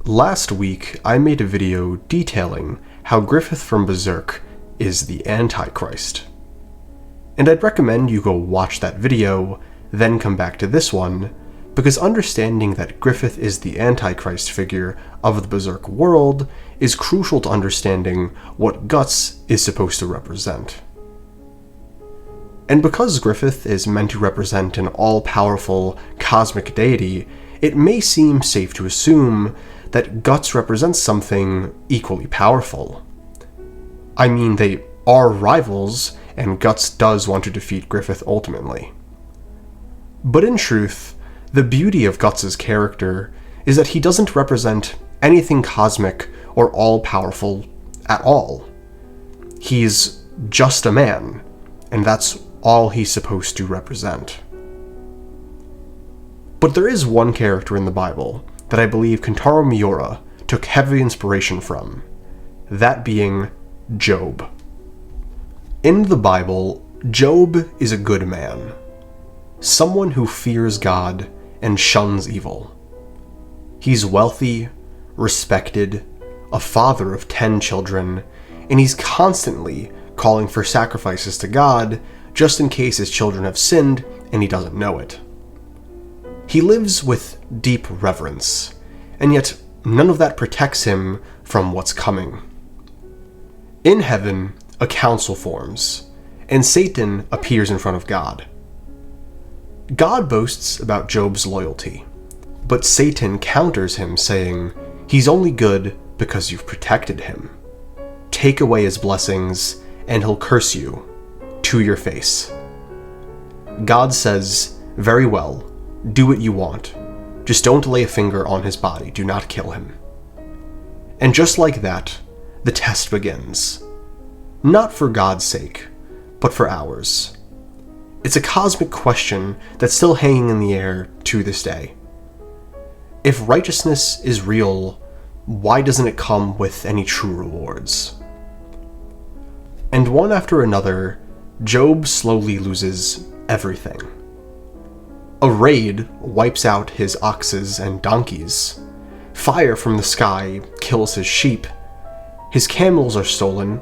Last week, I made a video detailing how Griffith from Berserk is the Antichrist. And I'd recommend you go watch that video, then come back to this one, because understanding that Griffith is the Antichrist figure of the Berserk world is crucial to understanding what Guts is supposed to represent. And because Griffith is meant to represent an all-powerful cosmic deity, it may seem safe to assume that Guts represents something equally powerful. I mean, they are rivals, and Guts does want to defeat Griffith ultimately. But in truth, the beauty of Guts' character is that he doesn't represent anything cosmic or all-powerful at all. He's just a man, and that's all he's supposed to represent. But there is one character in the Bible that I believe Kentaro Miura took heavy inspiration from, that being Job. In the Bible, Job is a good man, someone who fears God and shuns evil. He's wealthy, respected, a father of 10 children, and he's constantly calling for sacrifices to God just in case his children have sinned and he doesn't know it. He lives with deep reverence, and yet none of that protects him from what's coming. In heaven, a council forms, and Satan appears in front of God. God boasts about Job's loyalty, but Satan counters him, saying, "He's only good because you've protected him. Take away his blessings, and he'll curse you to your face." God says, "Very well, do what you want. Just don't lay a finger on his body. Do not kill him." And just like that, the test begins. Not for God's sake, but for ours. It's a cosmic question that's still hanging in the air to this day. If righteousness is real, why doesn't it come with any true rewards? And one after another, Job slowly loses everything. A raid wipes out his oxes and donkeys. Fire from the sky kills his sheep. His camels are stolen.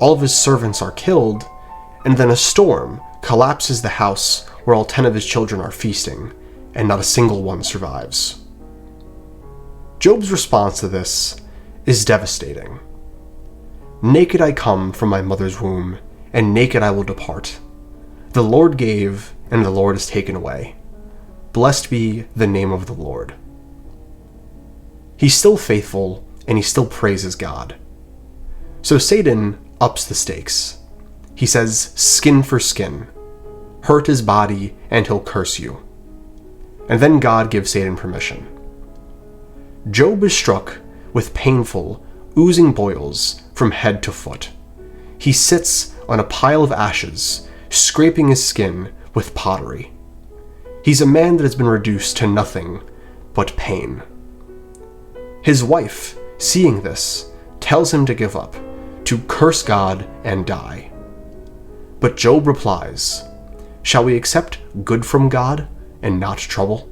All of his servants are killed. And then a storm collapses the house where all 10 of his children are feasting, and not a single one survives. Job's response to this is devastating. "Naked I come from my mother's womb, and naked I will depart. The Lord gave, and the Lord has taken away. Blessed be the name of the Lord." He's still faithful, and he still praises God. So Satan ups the stakes. He says, skin for skin. Hurt his body, and he'll curse you. And then God gives Satan permission. Job is struck with painful, oozing boils from head to foot. He sits on a pile of ashes, scraping his skin with pottery. He's a man that has been reduced to nothing but pain. His wife, seeing this, tells him to give up, to curse God and die. But Job replies, "Shall we accept good from God and not trouble?"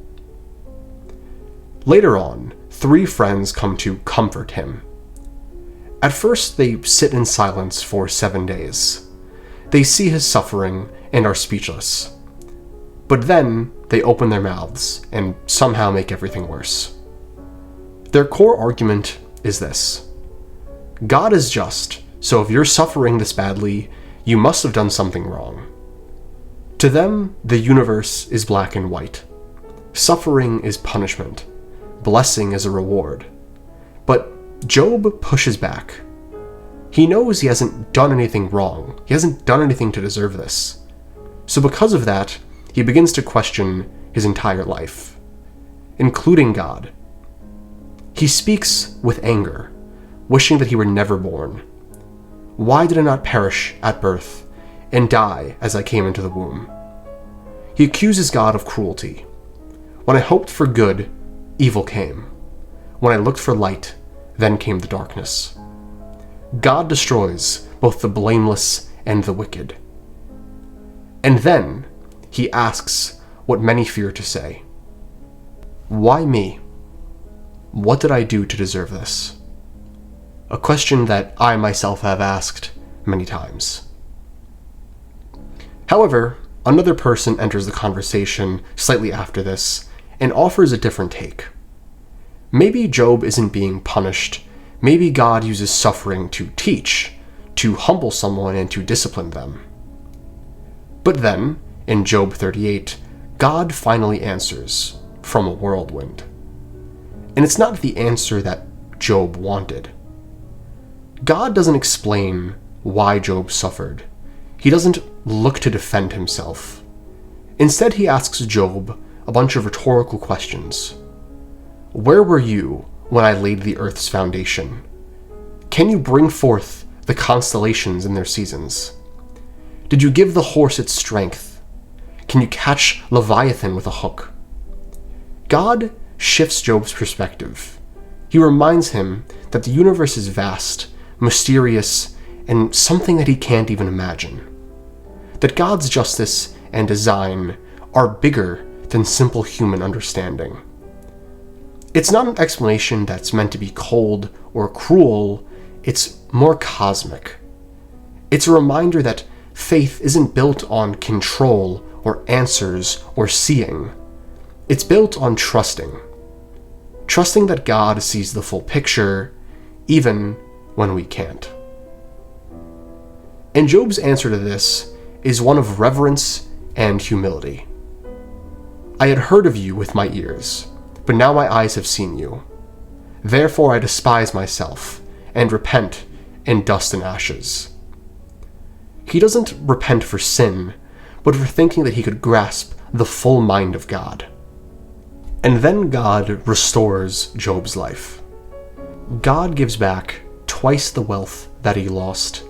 Later on, 3 friends come to comfort him. At first, they sit in silence for 7 days. They see his suffering and are speechless. But then, they open their mouths and somehow make everything worse. Their core argument is this: God is just, so if you're suffering this badly, you must have done something wrong. To them, the universe is black and white. Suffering is punishment. Blessing is a reward. But Job pushes back. He knows he hasn't done anything wrong. He hasn't done anything to deserve this. So because of that, he begins to question his entire life, including God. He speaks with anger, wishing that he were never born. "Why did I not perish at birth and die as I came into the womb?" He accuses God of cruelty. "When I hoped for good, evil came. When I looked for light, then came the darkness." God destroys both the blameless and the wicked. And then he asks what many fear to say: "Why me? what did I do to deserve this? A question that I myself have asked many times. However, another person enters the conversation slightly after this and offers a different take. Maybe Job isn't being punished. Maybe God uses suffering to teach, to humble someone and to discipline them. But then, in Job 38, God finally answers from a whirlwind. And it's not the answer that Job wanted. God doesn't explain why Job suffered. He doesn't look to defend himself. Instead, he asks Job a bunch of rhetorical questions. Where were you when I laid the earth's foundation? Can you bring forth the constellations in their seasons? Did you give the horse its strength? Can you catch Leviathan with a hook? God shifts Job's perspective. He reminds him that the universe is vast, mysterious, and something that he can't even imagine. That God's justice and design are bigger than simple human understanding. It's not an explanation that's meant to be cold or cruel, it's more cosmic. It's a reminder that faith isn't built on control or answers or seeing. It's built on trusting. Trusting that God sees the full picture, even when we can't. And Job's answer to this is one of reverence and humility. I had heard of you with my ears, but now my eyes have seen you. Therefore I despise myself, and repent in dust and ashes. He doesn't repent for sin, but for thinking that he could grasp the full mind of God. And then God restores Job's life. God gives back twice the wealth that he lost,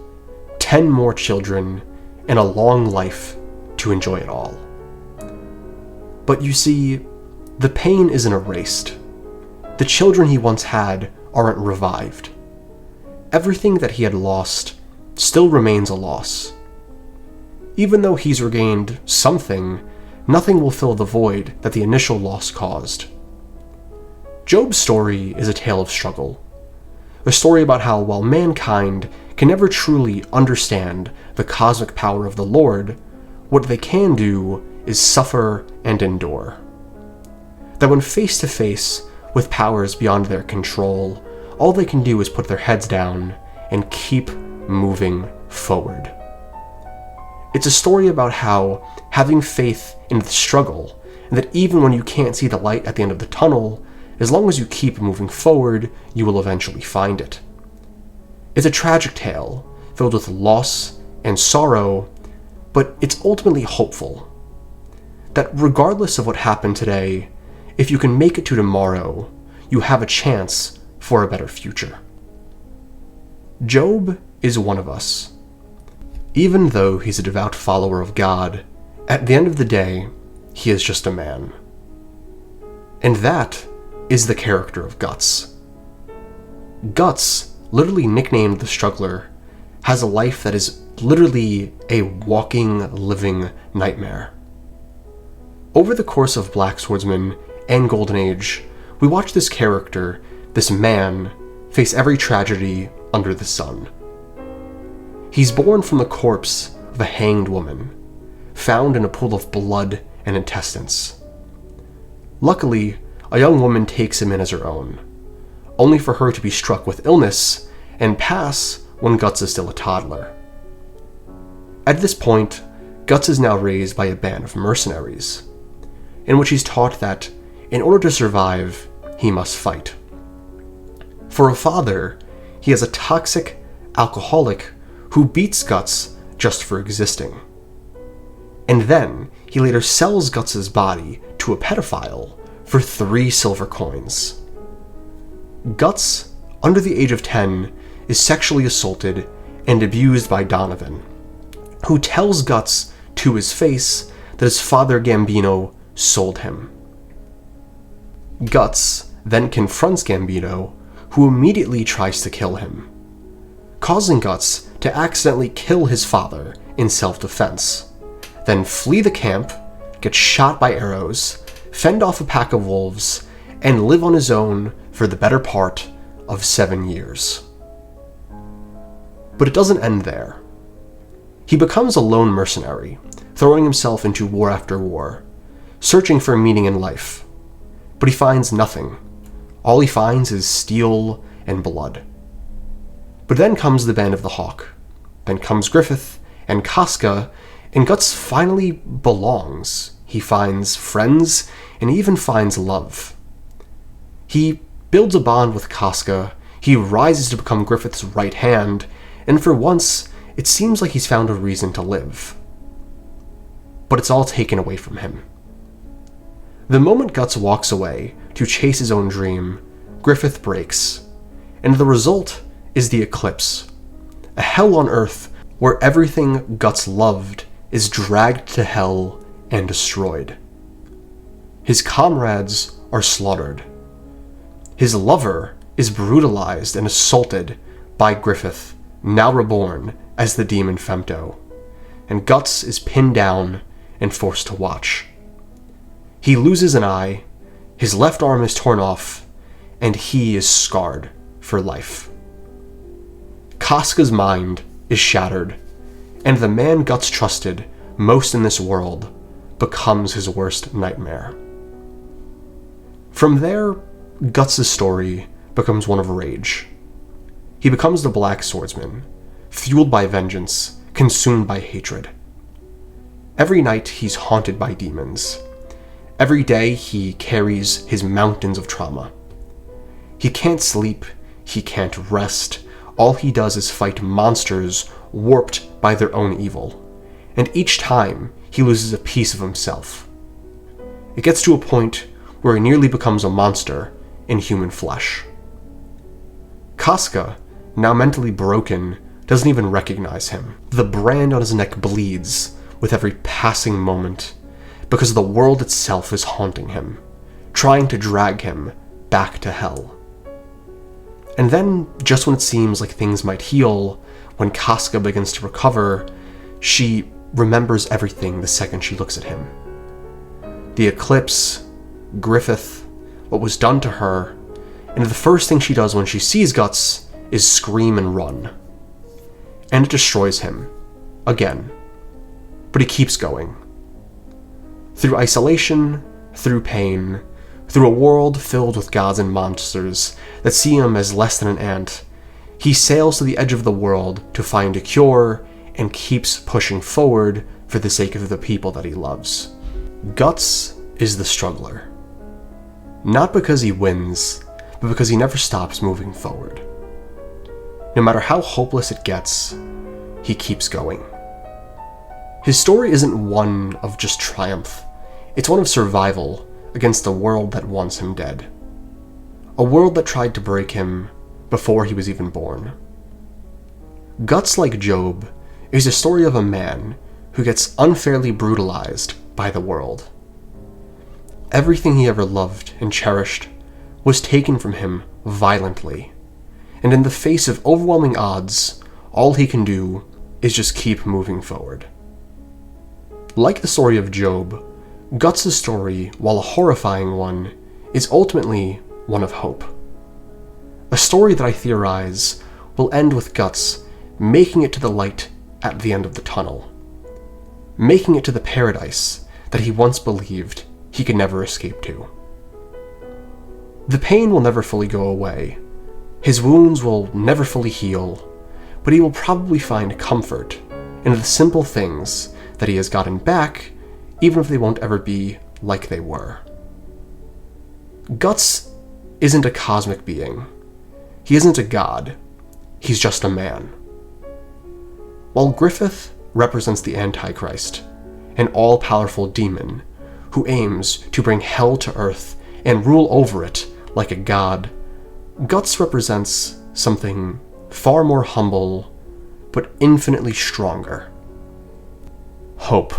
10 more children, and a long life to enjoy it all. But you see, the pain isn't erased. The children he once had aren't revived. Everything that he had lost still remains a loss. Even though he's regained something, nothing will fill the void that the initial loss caused. Job's story is a tale of struggle. A story about how, while mankind can never truly understand the cosmic power of the Lord, what they can do is suffer and endure. That when face to face with powers beyond their control, all they can do is put their heads down and keep moving forward. It's a story about how having faith in the struggle, and that even when you can't see the light at the end of the tunnel, as long as you keep moving forward, you will eventually find it. It's a tragic tale, filled with loss and sorrow, but it's ultimately hopeful. That regardless of what happened today, if you can make it to tomorrow, you have a chance for a better future. Job is one of us. Even though he's a devout follower of God, at the end of the day, he is just a man. And that is the character of Guts. Guts, literally nicknamed the Struggler, has a life that is literally a walking, living nightmare. Over the course of Black Swordsman and Golden Age, we watch this character, this man, face every tragedy under the sun. He's born from the corpse of a hanged woman, found in a pool of blood and intestines. Luckily, a young woman takes him in as her own, only for her to be struck with illness and pass when Guts is still a toddler. At this point, Guts is now raised by a band of mercenaries, in which he's taught that, in order to survive, he must fight. For a father, he is a toxic alcoholic who beats Guts just for existing. And then, he later sells Guts' body to a pedophile for 3 silver coins. Guts, under the age of 10, is sexually assaulted and abused by Donovan, who tells Guts to his face that his father Gambino sold him. Guts then confronts Gambino, who immediately tries to kill him, causing Guts to accidentally kill his father in self-defense, then flee the camp, get shot by arrows, fend off a pack of wolves, and live on his own for the better part of 7 years. But it doesn't end there. He becomes a lone mercenary, throwing himself into war after war, searching for meaning in life. But he finds nothing. All he finds is steel and blood. But then comes the Band of the Hawk. Then comes Griffith and Casca, and Guts finally belongs. He finds friends, and he even finds love. He builds a bond with Casca, he rises to become Griffith's right hand, and for once, it seems like he's found a reason to live. But it's all taken away from him. The moment Guts walks away to chase his own dream, Griffith breaks, and the result is the Eclipse, a hell on Earth where everything Guts loved is dragged to hell and destroyed. His comrades are slaughtered. His lover is brutalized and assaulted by Griffith, now reborn as the demon Femto, and Guts is pinned down and forced to watch. He loses an eye, his left arm is torn off, and he is scarred for life. Casca's mind is shattered, and the man Guts trusted most in this world becomes his worst nightmare. From there, Guts' story becomes one of rage. He becomes the Black Swordsman, fueled by vengeance, consumed by hatred. Every night he's haunted by demons. Every day he carries his mountains of trauma. He can't sleep, he can't rest, all he does is fight monsters warped by their own evil, and each time he loses a piece of himself. It gets to a point where he nearly becomes a monster in human flesh. Casca, now mentally broken, doesn't even recognize him. The brand on his neck bleeds with every passing moment because the world itself is haunting him, trying to drag him back to hell. And then, just when it seems like things might heal, when Casca begins to recover, she remembers everything the second she looks at him. The Eclipse, Griffith, what was done to her, and the first thing she does when she sees Guts is scream and run. And it destroys him. Again. But he keeps going. Through isolation, through pain, through a world filled with gods and monsters that see him as less than an ant, he sails to the edge of the world to find a cure and keeps pushing forward for the sake of the people that he loves. Guts is the struggler. Not because he wins, but because he never stops moving forward. No matter how hopeless it gets, he keeps going. His story isn't one of just triumph, it's one of survival against a world that wants him dead. A world that tried to break him before he was even born. Guts, like Job, is a story of a man who gets unfairly brutalized by the world. Everything he ever loved and cherished was taken from him violently, and in the face of overwhelming odds, all he can do is just keep moving forward. Like the story of Job, Guts' story, while a horrifying one, is ultimately one of hope. A story that I theorize will end with Guts making it to the light at the end of the tunnel, making it to the paradise that he once believed he could never escape to. The pain will never fully go away, his wounds will never fully heal, but he will probably find comfort in the simple things that he has gotten back, even if they won't ever be like they were. Guts isn't a cosmic being. He isn't a god. He's just a man. While Griffith represents the Antichrist, an all-powerful demon who aims to bring hell to Earth and rule over it like a god, Guts represents something far more humble, but infinitely stronger. Hope.